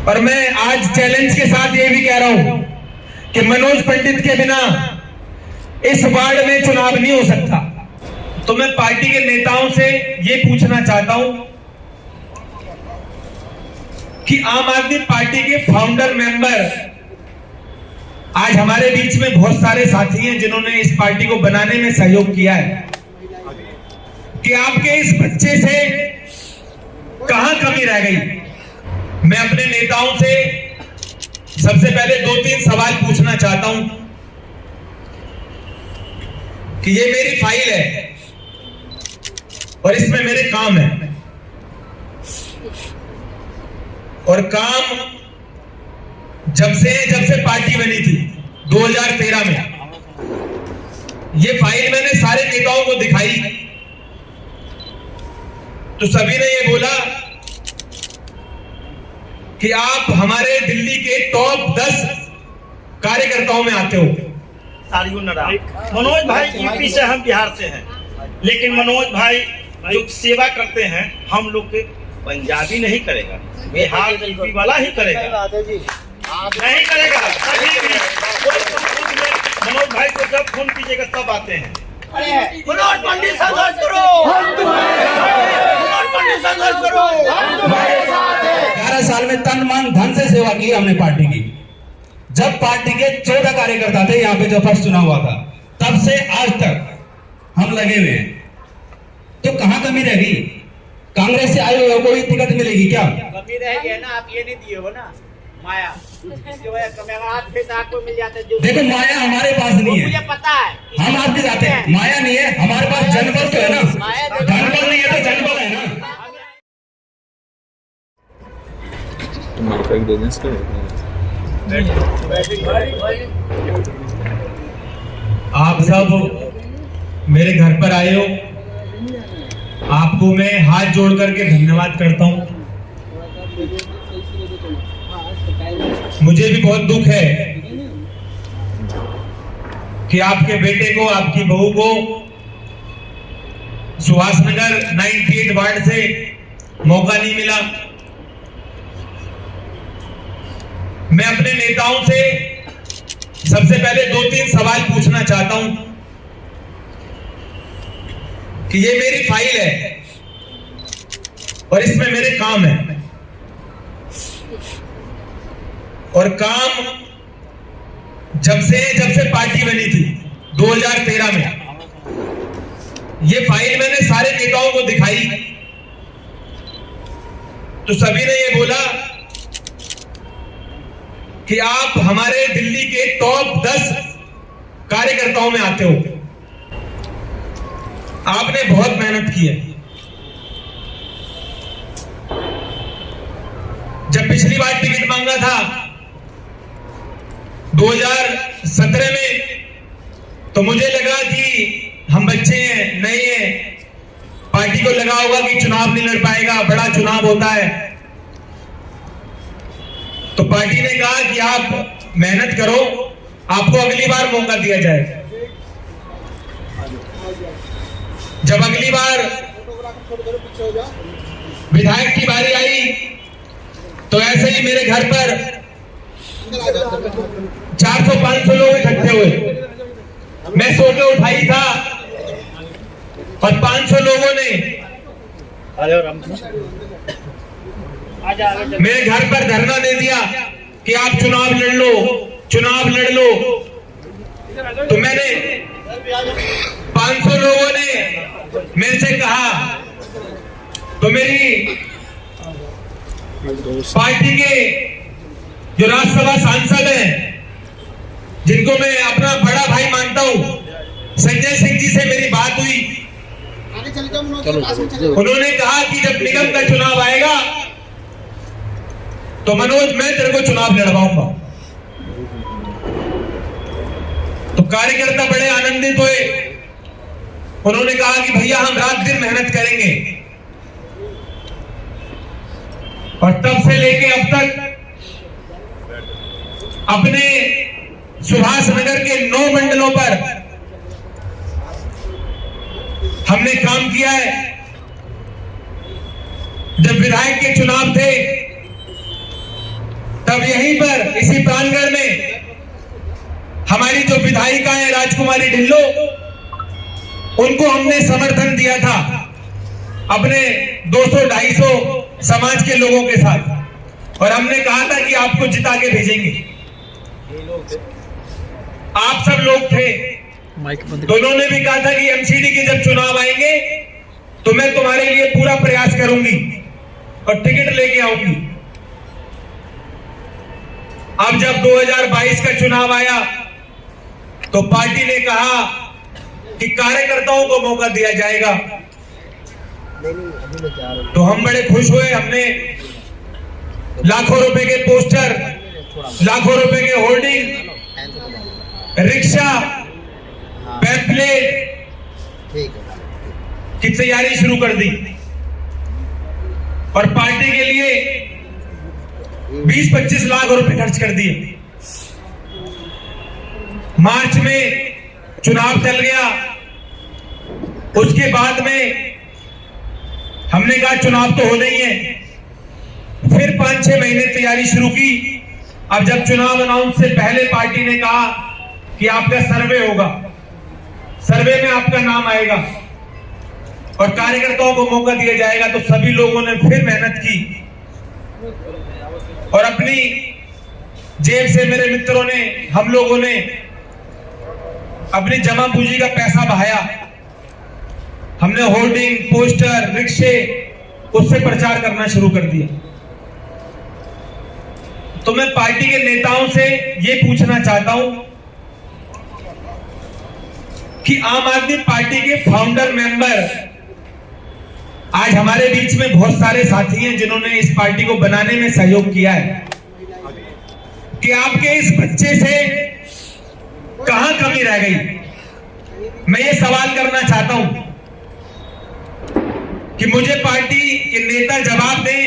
और मैं आज चैलेंज के साथ ये भी कह रहा हूं कि मनोज पंडित के बिना इस वार्ड में चुनाव नहीं हो सकता। तो मैं पार्टी के नेताओं से ये पूछना चाहता हूं कि आम आदमी पार्टी के फाउंडर मेंबर, आज हमारे बीच में बहुत सारे साथी हैं जिन्होंने इस पार्टी को बनाने में सहयोग किया है, कि आपके इस बच्चे से कहां कमी रह गई। मैं अपने नेताओं से सबसे पहले 2-3 सवाल पूछना चाहता हूं कि ये मेरी फाइल है और इसमें मेरे काम है, और काम जब से पार्टी बनी थी 2013 में, ये फाइल मैंने सारे नेताओं को दिखाई तो सभी ने ये बोला कि आप हमारे दिल्ली के टॉप 10 कार्यकर्ताओं में आते हो। मनोज भाई यूपी से, हम बिहार से हैं, लेकिन मनोज भाई जो सेवा करते हैं हम लोग के पंजाबी नहीं करेगा, बिहार यूपी वाला ही करेगा, नहीं करेगा। मनोज भाई को जब फोन कीजिएगा तब आते हैं। मनोज पंडित संघर्ष करो, मनोज पंडित संघर्ष करो। 11 साल में तन मन धन से सेवा की हमने पार्टी की। जब पार्टी के 14 कार्यकर्ता थे यहाँ पे, जो फर्स्ट चुनाव हुआ था, तब से आज तक हम लगे हुए हैं। तो कहां कमी रह गई? कांग्रेस से आए हुए कोई टिकट मिलेगी क्या? कमी रह गई ना, आप ये नहीं दिए हो ना माया, इसकी वजह कमी। अगर आज फिर आपको मिल जाता है, देखो माया हमारे पास नहीं है, मुझे पता है, हम आपके जाते हैं। माया नहीं है हमारे पास, जनबल तो है ना, धनबल नहीं है तो जनबल है ना। आप सब मेरे घर पर आए हो, आपको मैं हाथ जोड़ करके धन्यवाद करता हूं। मुझे भी बहुत दुख है कि आपके बेटे को, आपकी बहू को सुभाषनगर 98 वार्ड से मौका नहीं मिला। मैं अपने नेताओं से सबसे पहले 2-3 सवाल पूछना चाहता हूं कि ये मेरी फाइल है और इसमें मेरे काम है, और काम जब से पार्टी बनी थी 2013 में, ये फाइल मैंने सारे नेताओं को दिखाई तो सभी ने ये बोला कि आप हमारे दिल्ली के टॉप 10 कार्यकर्ताओं में आते हो। आपने बहुत मेहनत की है। जब पिछली बार टिकट मांगा था 2017 में, तो मुझे लगा कि हम बच्चे हैं, नए हैं, पार्टी को लगा होगा कि चुनाव नहीं लड़ पाएगा, बड़ा चुनाव होता है। तो पार्टी ने कहा कि आप मेहनत करो, आपको अगली बार मौका दिया जाएगा। जब अगली बार विधायक की बारी आई तो ऐसे ही मेरे घर पर 400-500 लोग इकट्ठे हुए। मैं सो के उठाई था और 500 लोगों ने मेरे घर पर धरना दे दिया कि आप चुनाव लड़ लो, चुनाव लड़ लो। तो मैंने 500 लोगों ने मेरे से कहा, तो मेरी पार्टी के जो राज्यसभा सांसद हैं, जिनको मैं अपना बड़ा भाई मानता हूं, संजय सिंह जी से मेरी बात हुई। उन्होंने कहा कि जब निगम का चुनाव आएगा तो मनोज मैं तेरे को चुनाव लड़वाऊंगा। तो कार्यकर्ता बड़े आनंदित हुए। उन्होंने कहा कि भैया हम रात दिन मेहनत करेंगे। और तब से लेके अब तक अपने सुभाषनगर के 9 मंडलों पर हमने काम किया है। जब विधायक के चुनाव थे तब यहीं पर इसी प्रांगण में हमारी जो विधायिका है राजकुमारी ढिल्लो, उनको हमने समर्थन दिया था अपने 200-250 समाज के लोगों के साथ, और हमने कहा था कि आपको जिता के भेजेंगे। आप सब लोग थे, तो उन्होंने भी कहा था कि एमसीडी के जब चुनाव आएंगे तो मैं तुम्हारे लिए पूरा प्रयास करूंगी और टिकट लेके आऊंगी। अब जब 2022 का चुनाव आया तो पार्टी ने कहा कि कार्यकर्ताओं को मौका दिया जाएगा, तो हम बड़े खुश हुए। हमने लाखों रुपए के पोस्टर, लाखों रुपए के होर्डिंग, रिक्शा, पैम्पलेट की तैयारी शुरू कर दी और पार्टी के लिए 20-25 लाख रुपए खर्च कर दिए। मार्च में चुनाव चल गया, उसके बाद में हमने कहा चुनाव तो होना ही है, फिर 5-6 महीने तैयारी शुरू की। अब जब चुनाव अनाउंस से पहले पार्टी ने कहा कि आपका सर्वे होगा, सर्वे में आपका नाम आएगा और कार्यकर्ताओं को मौका दिया जाएगा, तो सभी लोगों ने फिर मेहनत की और अपनी जेब से, मेरे मित्रों ने, हम लोगों ने अपनी जमा पूंजी का पैसा बहाया। हमने होर्डिंग, पोस्टर, रिक्शे, उससे प्रचार करना शुरू कर दिया। तो मैं पार्टी के नेताओं से ये पूछना चाहता हूं कि आम आदमी पार्टी के फाउंडर मेंबर, आज हमारे बीच में बहुत सारे साथी हैं जिन्होंने इस पार्टी को बनाने में सहयोग किया है, कि आपके इस बच्चे से कहां कमी रह गई। मैं ये सवाल करना चाहता हूं कि मुझे पार्टी के नेता जवाब दें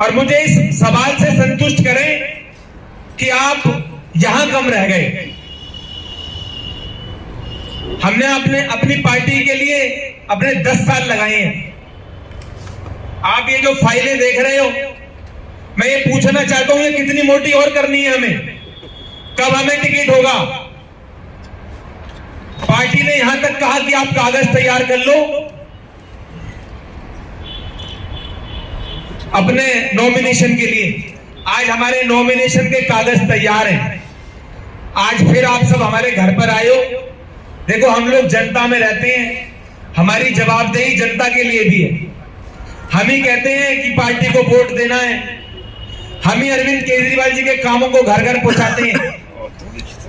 और मुझे इस सवाल से संतुष्ट करें कि आप यहां कम रह गए। हमने अपनी पार्टी के लिए अपने 10 साल लगाए हैं। आप ये जो फाइलें देख रहे हो, मैं ये पूछना चाहता हूं ये कितनी मोटी और करनी है हमें, कब हमें टिकट होगा। पार्टी ने यहां तक कहा कि आप कागज तैयार कर लो अपने नॉमिनेशन के लिए। आज हमारे नॉमिनेशन के कागज तैयार हैं। आज फिर आप सब हमारे घर पर आए हो। देखो, हम लोग जनता में रहते हैं, हमारी जवाबदेही जनता के लिए भी है। हम ही कहते हैं कि पार्टी को वोट देना है, हम ही अरविंद केजरीवाल जी के कामों को घर घर पहुंचाते हैं।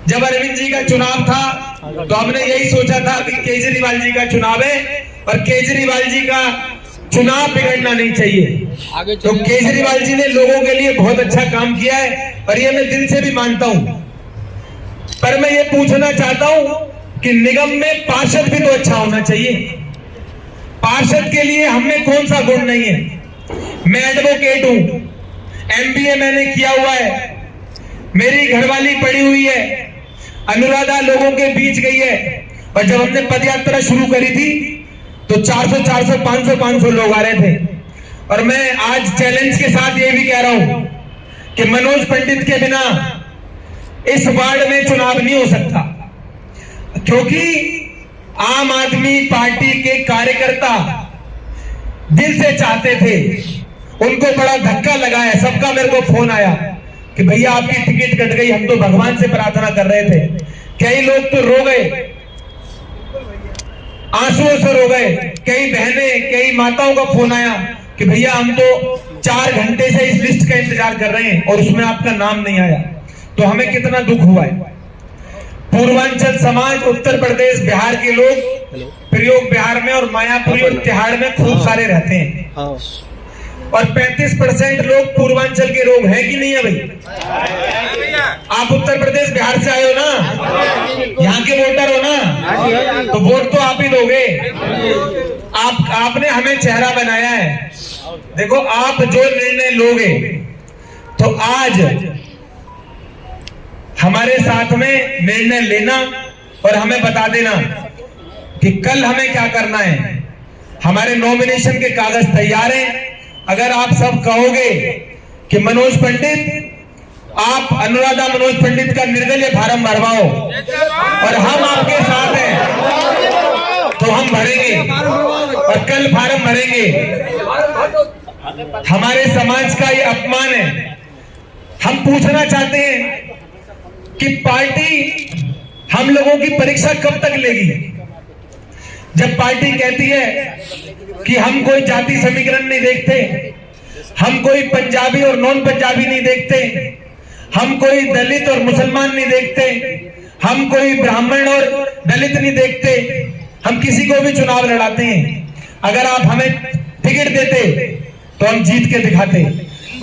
जब अरविंद जी का चुनाव था तो हमने यही सोचा था कि केजरीवाल जी का चुनाव है और केजरीवाल जी का चुनाव बिगड़ना नहीं चाहिए। तो केजरीवाल जी ने लोगों के लिए बहुत अच्छा काम किया है और ये मैं दिल से भी मानता हूं। पर मैं ये पूछना चाहता हूं कि निगम में पार्षद भी तो अच्छा होना चाहिए। पार्षद के लिए हमें कौन सा गुण नहीं है। मैं एडवोकेट हूं, MBA मैंने किया हुआ है, मेरी घरवाली पड़ी हुई है, अनुराधा लोगों के बीच गई है। और जब हमने पदयात्रा शुरू करी थी तो 400, 500 लोग आ रहे थे। और मैं आज चैलेंज के साथ ये भी कह रहा हूं कि मनोज पंडित के बिना इस वार्ड में चुनाव नहीं हो सकता, क्योंकि आम आदमी पार्टी के कार्यकर्ता दिल से चाहते थे। उनको बड़ा धक्का लगा है, सबका मेरे को फोन आया कि भैया आपकी टिकट कट गई, हम तो भगवान से प्रार्थना कर रहे थे। कई लोग तो रो गए, आंसुओं से रो गए। कई बहनें, कई माताओं का फोन आया कि भैया हम तो 4 घंटे से इस लिस्ट का इंतजार कर रहे हैं और उसमें आपका नाम नहीं आया। तो हमें कितना दुख हुआ है। पूर्वांचल समाज, उत्तर प्रदेश, बिहार के लोग प्रयोग बिहार में और मायापुरी और तिहाड़ में खूब सारे रहते हैं और 35% लोग पूर्वांचल के लोग हैं कि नहीं है भाई? आप उत्तर प्रदेश बिहार से आए हो ना, यहाँ के वोटर हो ना, तो वोट तो आप ही दोगे। आपने हमें चेहरा बनाया है। देखो, आप जो निर्णय लोगे तो आज हमारे साथ में निर्णय लेना और हमें बता देना कि कल हमें क्या करना है। हमारे नॉमिनेशन के कागज तैयार हैं। अगर आप सब कहोगे कि मनोज पंडित, आप अनुराधा मनोज पंडित का निर्दलीय फार्म भरवाओ और हम आपके साथ हैं, तो हम भरेंगे और कल फार्म भरेंगे। हमारे समाज का ये अपमान है। हम पूछना चाहते हैं कि पार्टी हम लोगों की परीक्षा कब तक लेगी? जब पार्टी कहती है कि हम कोई जाति समीकरण नहीं देखते, हम कोई पंजाबी और नॉन पंजाबी नहीं देखते, हम कोई दलित और मुसलमान नहीं देखते, हम कोई ब्राह्मण और दलित नहीं देखते, हम किसी को भी चुनाव लड़ाते हैं। अगर आप हमें टिकट देते तो हम जीत के दिखाते,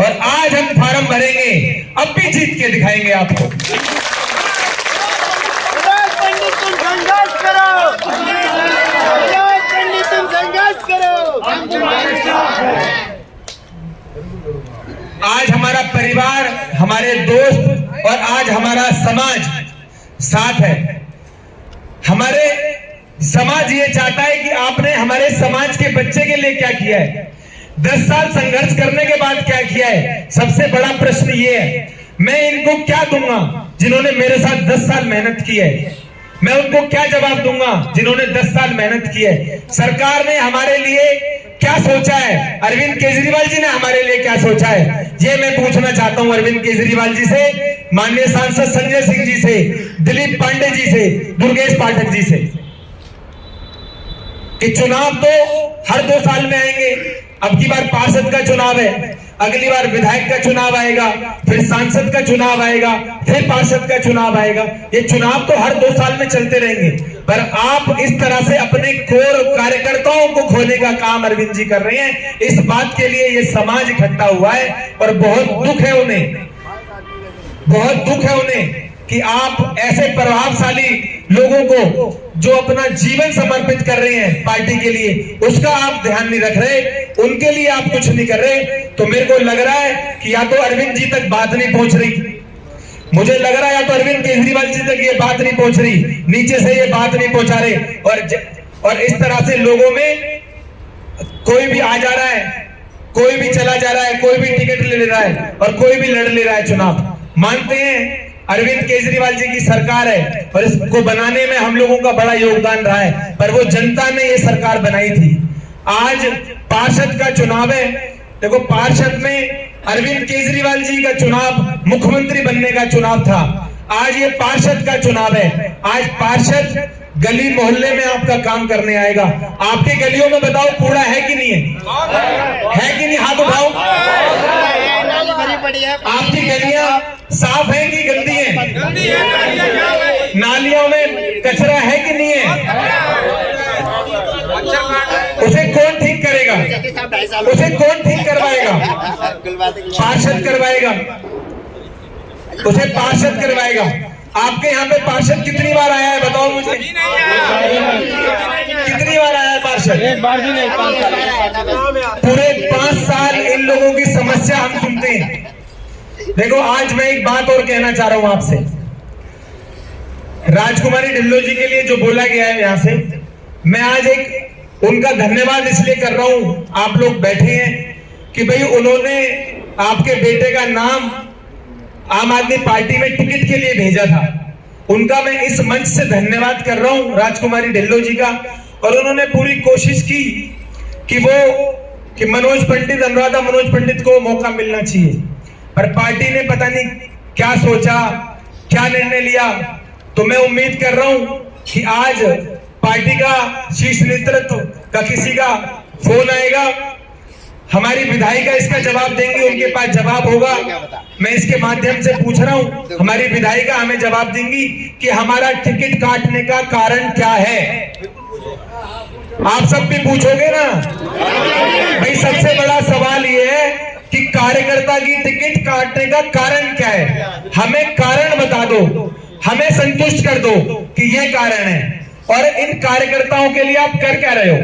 और आज हम फार्म भरेंगे, अब भी जीत के दिखाएंगे आपको। पंडित तुम संघर्ष करो, पंडित तुम संघर्ष करो, हम तुम्हारे साथ हैं। आज हमारा परिवार, हमारे दोस्त और आज हमारा समाज साथ है। हमारे समाज ये चाहता है कि आपने हमारे समाज के बच्चे के लिए क्या किया है, 10 साल संघर्ष करने के बाद क्या किया है। सबसे बड़ा प्रश्न ये है, मैं इनको क्या दूंगा जिन्होंने मेरे साथ 10 साल मेहनत की है? मैं उनको क्या जवाब दूंगा जिन्होंने 10 साल मेहनत की है? सरकार ने हमारे लिए क्या सोचा है? अरविंद केजरीवाल जी ने हमारे लिए क्या सोचा है? ये मैं पूछना चाहता हूं अरविंद केजरीवाल जी से, माननीय सांसद संजय सिंह जी से, दिलीप पांडे जी से, दुर्गेश पाठक जी से, कि चुनाव तो हर 2 साल में आएंगे। अब की बार पार्षद का चुनाव है, अगली बार विधायक का चुनाव आएगा, फिर सांसद का चुनाव आएगा, फिर पार्षद का चुनाव आएगा। ये चुनाव तो हर 2 साल में चलते रहेंगे, पर आप इस तरह से अपने कोर कार्यकर्ताओं को खोने का काम अरविंद जी कर रहे हैं। इस बात के लिए ये समाज इकट्ठा हुआ है और बहुत दुख है उन्हें, बहुत दुख है उन्हें कि आप ऐसे प्रभावशाली लोगों को जो अपना जीवन समर्पित कर रहे हैं पार्टी के लिए, उसका आप ध्यान नहीं रख रहे, उनके लिए आप कुछ नहीं कर रहे। तो मेरे को लग रहा है कि या तो अरविंद जी तक बात नहीं पहुंच रही, मुझे लग रहा है या तो अरविंद केजरीवाल जी तक ये बात नहीं पहुंच रही, नीचे से ये बात नहीं पहुंचा रहे, और इस तरह से लोगों में कोई भी आ जा रहा है, कोई भी चला जा रहा है, कोई भी टिकट ले रहा है और कोई भी लड़ ले रहा है चुनाव। मानते हैं अरविंद केजरीवाल जी की सरकार है और इसको बनाने में हम लोगों का बड़ा योगदान रहा है, पर वो जनता ने ये सरकार बनाई थी। आज पार्षद का चुनाव है, देखो पार्षद में अरविंद केजरीवाल जी का चुनाव मुख्यमंत्री बनने का चुनाव था, आज ये पार्षद का चुनाव है। आज पार्षद गली मोहल्ले में आपका काम करने आएगा। आपके गलियों में बताओ कूड़ा है कि नहीं है कि नहीं? हाथ उठाओ। आपकी गलियां साफ है कि गंदी है? नालियों में कचरा है कि नहीं है? उसे कौन ठीक करेगा? उसे कौन ठीक करवाएगा? पार्षद करवाएगा, उसे पार्षद करवाएगा। आपके यहाँ पे पार्षद कितनी बार आया है बताओ मुझे? कितनी बार आया है पार्षद? एक बार भी नहीं, 5 साल। पूरे 5 साल इन लोगों की समस्या हम सुनते हैं। देखो आज मैं एक बात और कहना चाह रहा हूं आपसे, राजकुमारी ढिल्लों जी के लिए जो बोला गया है यहां से, मैं आज एक उनका धन्यवाद इसलिए कर रहा हूं, आप लोग बैठे हैं, कि भाई उन्होंने आपके बेटे का नाम आम आदमी पार्टी में टिकट के लिए भेजा था। उनका मैं इस मंच से धन्यवाद कर रहा हूं, राजकुमारी ढिल्लों जी का। और उन्होंने पूरी कोशिश की कि मनोज पंडित, अनुराधा मनोज पंडित को मौका मिलना चाहिए, पर पार्टी ने पता नहीं क्या सोचा, क्या निर्णय लिया। तो मैं उम्मीद कर रहा हूं कि आज पार्टी का शीर्ष नेतृत्व का किसी का फोन आएगा, हमारी विधायिका इसका जवाब देंगी, उनके पास जवाब होगा। मैं इसके माध्यम से पूछ रहा हूं, हमारी विधायिका हमें जवाब देंगी कि हमारा टिकट काटने का कारण क्या है। आप सब भी पूछोगे ना भाई? सबसे बड़ा सवाल यह है कि कार्यकर्ता की टिकट काटने का कारण क्या है? हमें कारण बता दो, हमें संतुष्ट कर दो कि यह कारण है। और इन कार्यकर्ताओं के लिए आप कर क्या रहे हो?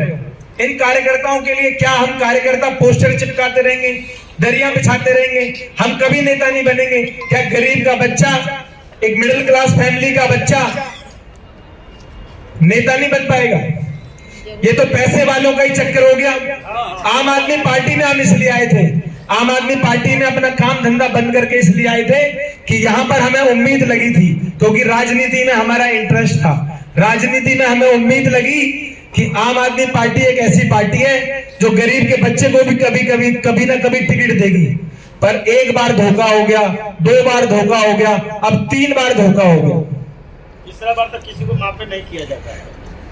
इन कार्यकर्ताओं के लिए क्या हम कार्यकर्ता पोस्टर चिपकाते रहेंगे, दरिया बिछाते रहेंगे? हम कभी नेता नहीं बनेंगे। क्या गरीब का बच्चा, एक मिडिल क्लास फैमिली का बच्चा नेता नहीं बन पाएगा? ये तो पैसे वालों का ही चक्कर हो गया। आम आदमी पार्टी में हम इसलिए आए थे आम आदमी पार्टी में अपना काम धंधा बंद करके इसलिए आए थे कि यहाँ पर हमें उम्मीद लगी थी, क्योंकि राजनीति में हमारा इंटरेस्ट था। राजनीति में हमें उम्मीद लगी कि आम आदमी पार्टी एक ऐसी पार्टी है जो गरीब के बच्चे को भी कभी ना कभी टिकट देगी। पर एक बार धोखा हो गया, 2 बार धोखा हो गया, अब 3 बार धोखा हो गया। तीसरा बार तो किसी को माफ नहीं किया जाता है।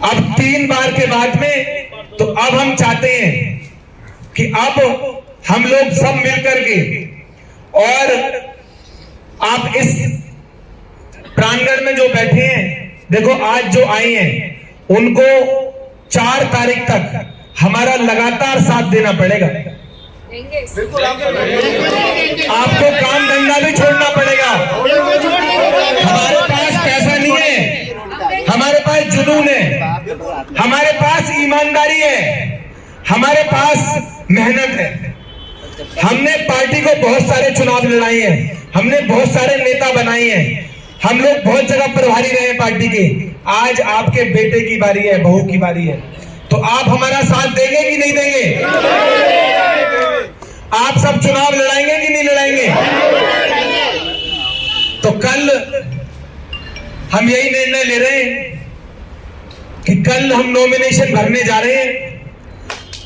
अब 3 बार के बाद में तो अब हम चाहते हैं कि अब हम लोग सब मिलकर के, और आप इस प्रांगण में जो बैठे हैं, देखो आज जो आए हैं उनको 4 तारीख तक हमारा लगातार साथ देना पड़ेगा। आपको काम धंधा भी छोड़ना पड़ेगा। हमारे पास पैसा नहीं है, हमारे पास जुनून है, हमारे पास ईमानदारी है, हमारे पास मेहनत है। हमने पार्टी को बहुत सारे चुनाव लड़ाए हैं, हमने बहुत सारे नेता बनाए हैं, हम लोग बहुत जगह प्रभारी रहे हैं पार्टी के। आज आपके बेटे की बारी है, बहू की बारी है, तो आप हमारा साथ देंगे कि नहीं देंगे? आप सब चुनाव लड़ाएंगे कि नहीं लड़ाएंगे? तो कल हम यही निर्णय ले रहे हैं कि कल हम नॉमिनेशन भरने जा रहे हैं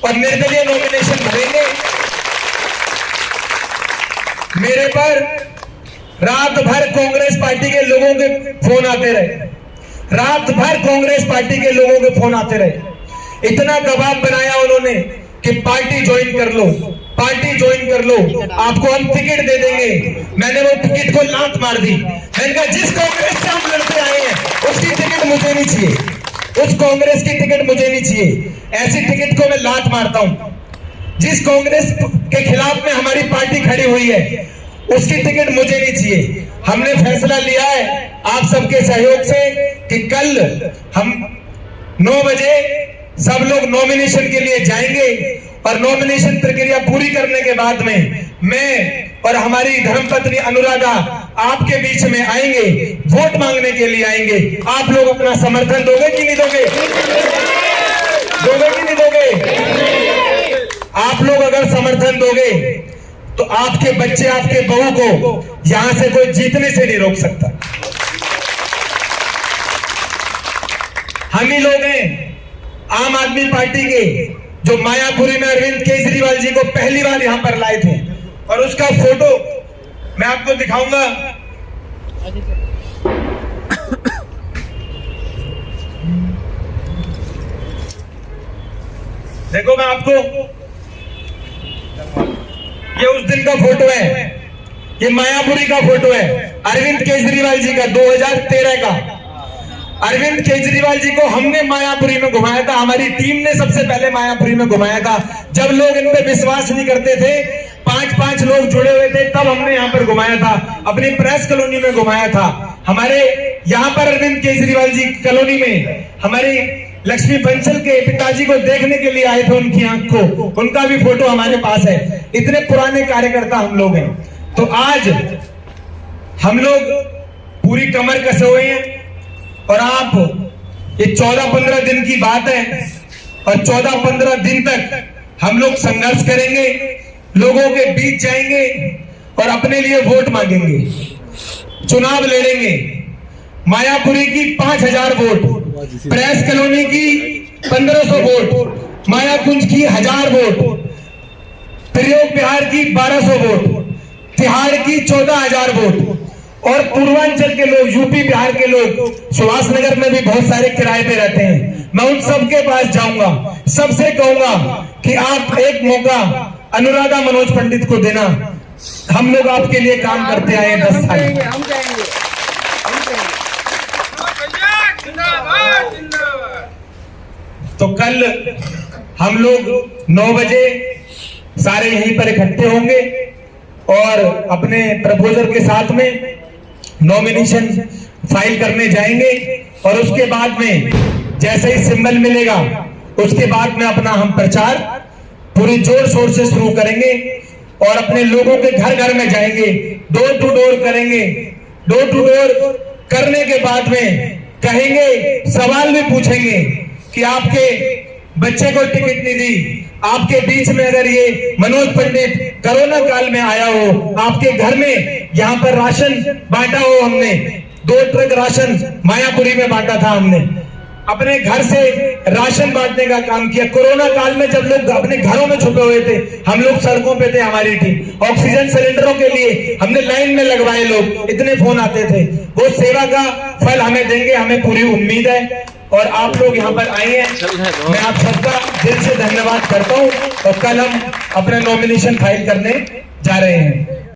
और निर्दलीय नॉमिनेशन भरेंगे। मेरे पर रात भर कांग्रेस पार्टी के लोगों के फोन आते रहे, रात भर कांग्रेस पार्टी के लोगों के फोन आते रहे। इतना दबाव बनाया उन्होंने कि पार्टी ज्वाइन कर लो, पार्टी ज्वाइन कर लो, आपको हम टिकट दे देंगे। मैंने वो टिकट को लात मार दी। मैंने कहा जिस कांग्रेस से हम लड़ते आए हैं उसकी टिकट मुझे नहीं चाहिए, उस कांग्रेस की टिकट मुझे नहीं चाहिए। ऐसी टिकट को मैं लात मारता हूं। जिस कांग्रेस के खिलाफ में हमारी पार्टी खड़ी हुई है उसकी टिकट मुझे नहीं चाहिए। हमने फैसला लिया है आप सबके सहयोग से कि कल हम 9 बजे सब लोग नॉमिनेशन के लिए जाएंगे और नॉमिनेशन प्रक्रिया पूरी करने के बाद में मैं और हमारी धर्मपत्नी अनुराधा आपके बीच में आएंगे, वोट मांगने के लिए आएंगे। आप लोग अपना समर्थन दोगे कि नहीं दोगे? दोगे कि नहीं दोगे? आप लोग अगर समर्थन दोगे तो आपके बच्चे, आपके बहू को यहां से कोई जीतने से नहीं रोक सकता। हम ही लोग हैं आम आदमी पार्टी के जो मायापुरी में अरविंद केजरीवाल जी को पहली बार यहां पर लाए थे, और उसका फोटो मैं आपको दिखाऊंगा। देखो मैं आपको, ये उस दिन का फोटो है, ये मायापुरी का फोटो है अरविंद केजरीवाल जी का 2013 का। अरविंद केजरीवाल जी को हमने मायापुरी में घुमाया था, हमारी टीम ने सबसे पहले मायापुरी में घुमाया था। जब लोग इन पे विश्वास नहीं करते थे, 5-5 लोग जुड़े हुए थे, तब हमने यहाँ पर घुमाया था, अपनी प्रेस कॉलोनी में घुमाया था। हमारे यहाँ पर अरविंद केजरीवाल जी कॉलोनी में हमारी लक्ष्मी बंसल के पिताजी को देखने के लिए आए थे, उनकी आंख को, उनका भी फोटो हमारे पास है। इतने पुराने कार्यकर्ता हम लोग हैं। तो आज हम लोग पूरी कमर कसे हुए हैं और आप, ये 14-15 दिन की बात है और 14-15 दिन तक हम लोग संघर्ष करेंगे, लोगों के बीच जाएंगे और अपने लिए वोट मांगेंगे, चुनाव लड़ेंगे। मायापुरी की 5000 वोट, प्रेस कॉलोनी की 1500 वोट, मायाकुंज की 1000 वोट, प्रयोग बिहार की 1200 वोट, तिहाड़ की 14000 वोट, और पूर्वांचल के लोग, यूपी बिहार के लोग, सुभाष नगर में भी बहुत सारे किराए पे रहते हैं। मैं उन सबके पास जाऊंगा, सबसे कहूंगा कि आप एक मौका अनुराधा मनोज पंडित को देना। हम लोग आपके लिए काम करते आए हैं 10 साल। तो कल हम लोग 9 बजे सारे यहीं पर इकट्ठे होंगे और अपने प्रपोजल के साथ में नॉमिनेशन फाइल करने जाएंगे, और उसके बाद में जैसे ही सिंबल मिलेगा उसके बाद में अपना हम प्रचार पूरी जोर शोर से शुरू करेंगे और अपने लोगों के घर घर में जाएंगे, डोर टू डोर करेंगे। डोर टू डोर करने के बाद में कहेंगे, सवाल भी पूछेंगे कि आपके बच्चे को टिकट नहीं दी, आपके बीच में अगर ये मनोज पंडित कोरोना काल में आया हो, आपके घर में यहाँ पर राशन बांटा हो, हमने 2 ट्रक राशन मायापुरी में बांटा था, हमने अपने घर से राशन बांटने का काम किया। कोरोना काल में जब लोग अपने घरों में छुपे हुए थे, हम लोग सड़कों पे थे, हमारी टीम ऑक्सीजन सिलेंडरों के लिए हमने लाइन में लगवाए, लोग इतने फोन आते थे। वो सेवा का फल हमें देंगे, हमें पूरी उम्मीद है। और आप लोग यहाँ पर आए हैं, मैं आप सबका दिल से धन्यवाद करता हूँ। और कल हम अपना नॉमिनेशन फाइल करने जा रहे हैं।